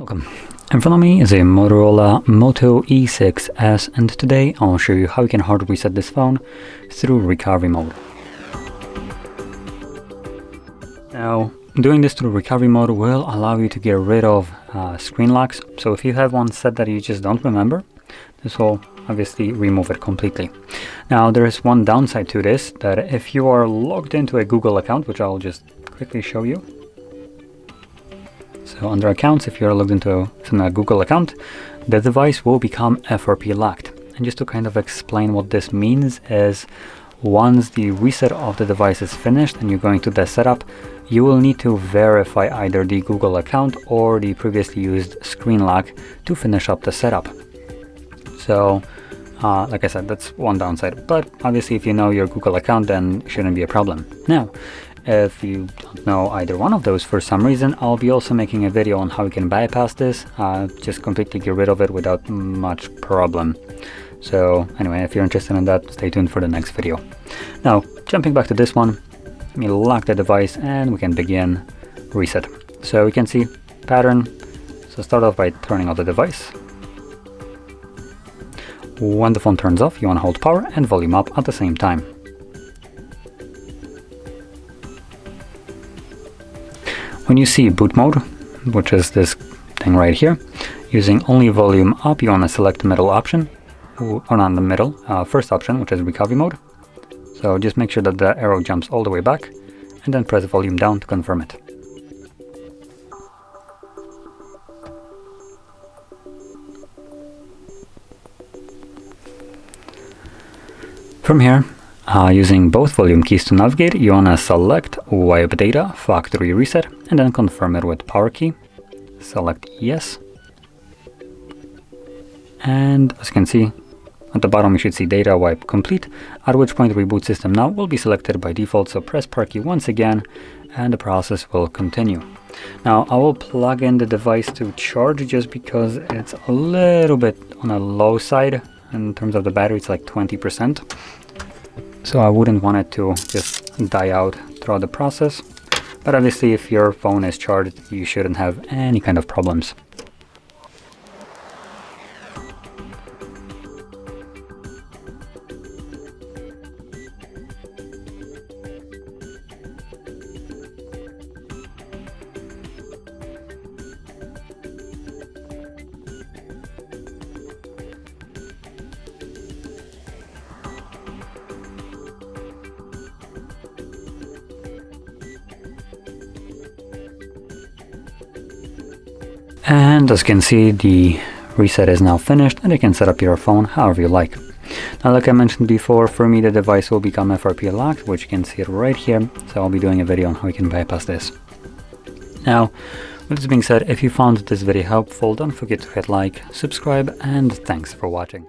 Welcome. In front of me is a Motorola Moto E6s, and today I'll show you how you can hard reset this phone through recovery mode. Now, doing this through recovery mode will allow you to get rid of screen locks. So if you have one set that you just don't remember, this will obviously remove it completely. Now, there is one downside to this, that if you are logged into a Google account, which I'll just quickly show you. So under accounts, if you're logged into a Google account, the device will become FRP locked. And just to kind of explain what this means is, once the reset of the device is finished and you're going to the setup, you will need to verify either the Google account or the previously used screen lock to finish up the setup. So like I said, that's one downside, but obviously if you know your Google account, then it shouldn't be a problem. Now, if you don't know either one of those for some reason, I'll be also making a video on how you can bypass this, just completely get rid of it without much problem. So anyway, if you're interested in that, stay tuned for the next video. Now, jumping back to this one, let me lock the device and we can begin reset. So you can see pattern. So start off by turning off the device. When the phone turns off, you want to hold power and volume up at the same time. When you see boot mode, which is this thing right here, using only volume up, you want to select the middle option, or not the middle, first option, which is recovery mode. So just make sure that the arrow jumps all the way back, and then press volume down to confirm it. From here, using both volume keys to navigate, you want to select wipe data, factory reset, and then confirm it with power key. Select yes. And as you can see, at the bottom you should see data wipe complete, at which point reboot system now will be selected by default. So press power key once again, and the process will continue. Now I will plug in the device to charge just because it's a little bit on a low side. In terms of the battery, it's like 20%. So I wouldn't want it to just die out throughout the process. But obviously if your phone is charged, you shouldn't have any kind of problems. And as you can see, the reset is now finished and you can set up your phone however you like. Now, like I mentioned before, for me the device will become FRP locked, which you can see it right here. So I'll be doing a video on how you can bypass this. Now, with this being said, if you found this video helpful, don't forget to hit like, subscribe, and thanks for watching.